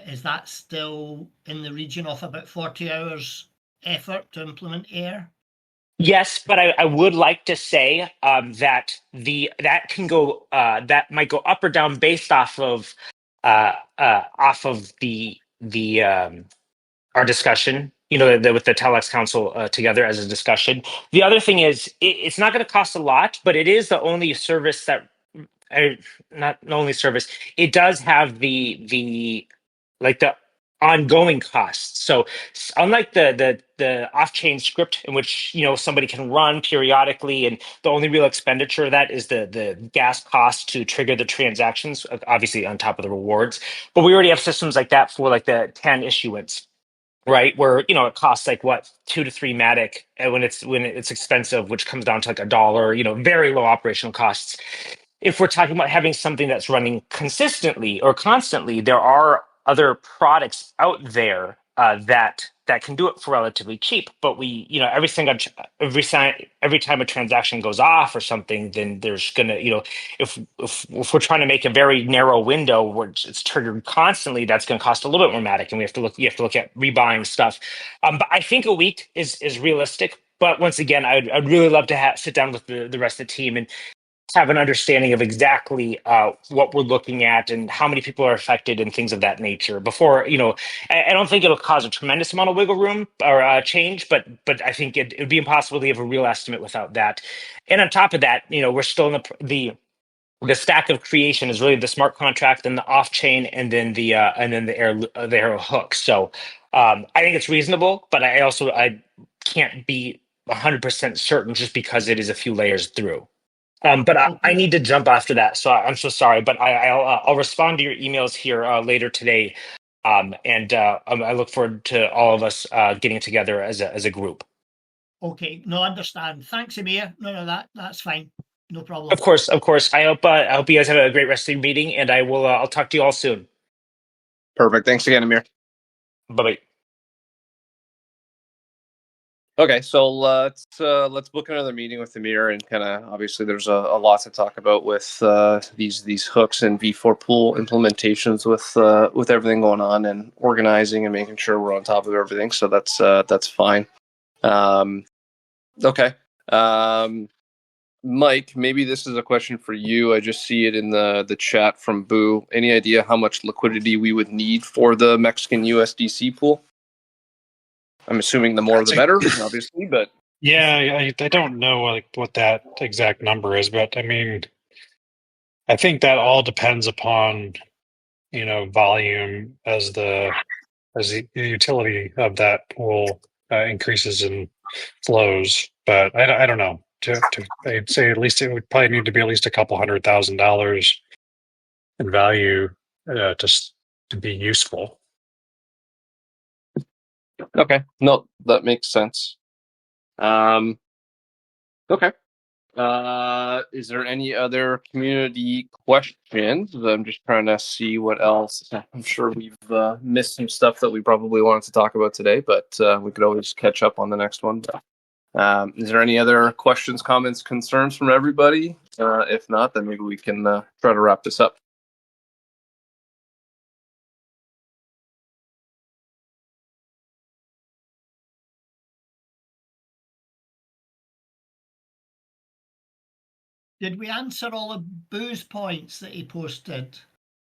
is that still in the region of about 40 hours effort to implement AIR? Yes, but I would like to say that that might go up or down based off of our discussion. With the TELx Council together as a discussion. The other thing is, it's not going to cost a lot, but it is the only service that, not the only service. It does have the ongoing costs. So unlike the off-chain script in which somebody can run periodically, and the only real expenditure of that is the gas cost to trigger the transactions, obviously on top of the rewards. But we already have systems like that for like the 10 issuance. Right, where it costs like 2 to 3 Matic, and when it's expensive, which comes down to like $1, very low operational costs. If we're talking about having something that's running consistently or constantly, there are other products out there that can do it for relatively cheap. But every time a transaction goes off or something, then there's gonna if we're trying to make a very narrow window where it's triggered constantly, that's going to cost a little bit more Matic, and you have to look at rebuying stuff. But I think a week is realistic. But once again, I'd really love to sit down with the rest of the team and have an understanding of exactly what we're looking at and how many people are affected and things of that nature before, I don't think it'll cause a tremendous amount of wiggle room or change, but I think it would be impossible to give a real estimate without that. And on top of that, we're still in the stack of creation is really the smart contract and the off chain, and then the air hook. So I think it's reasonable, but I can't be 100% certain just because it is a few layers through. But I need to jump after that, so I'm so sorry. But I'll respond to your emails here later today, and I look forward to all of us getting together as a group. Okay, no, understand. Thanks, Amir. No, that's fine. No problem. Of course. I hope you guys have a great rest of your meeting, and I'll talk to you all soon. Perfect. Thanks again, Amir. Bye bye. Okay, so let's book another meeting with Amir, and kind of obviously there's a lot to talk about with these hooks and V4 pool implementations with everything going on and organizing and making sure we're on top of everything. So that's fine. Okay, Mike, maybe this is a question for you. I just see it in the chat from Boo. Any idea how much liquidity we would need for the Mexican USDC pool? I'm assuming the more the better, obviously, but yeah, I don't know what that exact number is, but I mean, I think that all depends upon volume as the utility of that pool increases and flows. But I don't know. I'd say at least it would probably need to be at least a couple $100,000 in value just to be useful. Okay. No, that makes sense. Okay. Is there any other community questions? I'm just trying to see what else. I'm sure we've missed some stuff that we probably wanted to talk about today, but we could always catch up on the next one. Is there any other questions, comments, concerns from everybody? If not, then maybe we can try to wrap this up. Did we answer all of Boo's points that he posted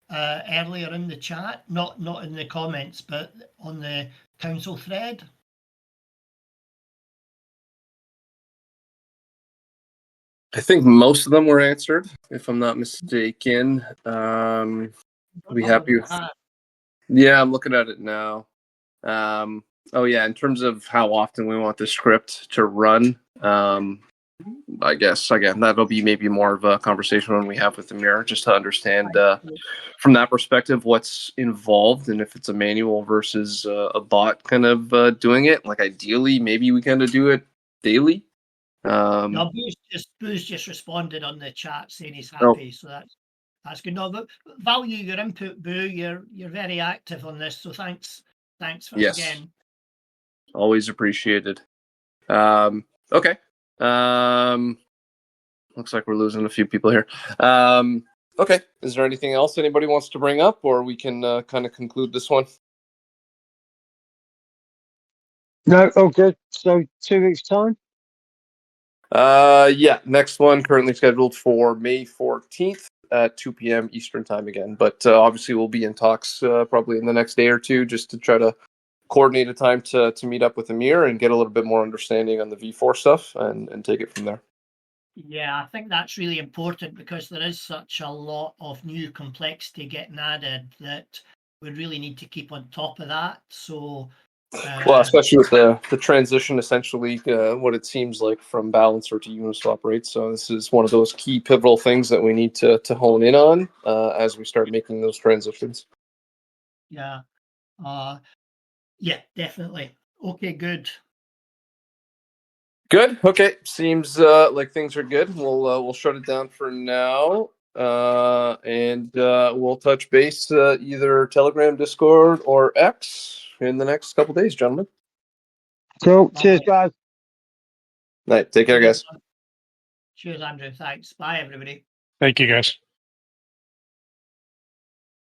earlier in the chat? Not in the comments, but on the council thread? I think most of them were answered, if I'm not mistaken. Be happy with. Yeah, I'm looking at it now. Oh yeah, in terms of how often we want the script to run, I guess again that'll be maybe more of a conversation when we have with Amir, just to understand from that perspective what's involved and if it's a manual versus a bot kind of doing it. Like ideally, maybe we kind of do it daily. No, Boo's just responded on the chat saying he's happy, so that's good. No, but value your input, Boo. You're very active on this, so thanks for again. Always appreciated. Okay. Looks like we're losing a few people here. Okay. Is there anything else anybody wants to bring up, or we can kind of conclude this one? No, good. So 2 weeks time? Yeah, next one currently scheduled for May 14th at 2 p.m. Eastern time again. But obviously we'll be in talks probably in the next day or two just to try to coordinate a time to meet up with Amir and get a little bit more understanding on the V4 stuff and take it from there. Yeah, I think that's really important because there is such a lot of new complexity getting added that we really need to keep on top of that. So, well, especially with the transition, essentially, what it seems like from Balancer to Uniswap, right? So this is one of those key pivotal things that we need to hone in on as we start making those transitions. Yeah, yeah, definitely. Okay, good. Good. Okay. Seems like things are good. We'll shut it down for now, and we'll touch base either Telegram, Discord, or X in the next couple days, gentlemen. Cool. Cheers, guys. Night. Take care, guys. Cheers, Andrew. Thanks. Bye, everybody. Thank you, guys.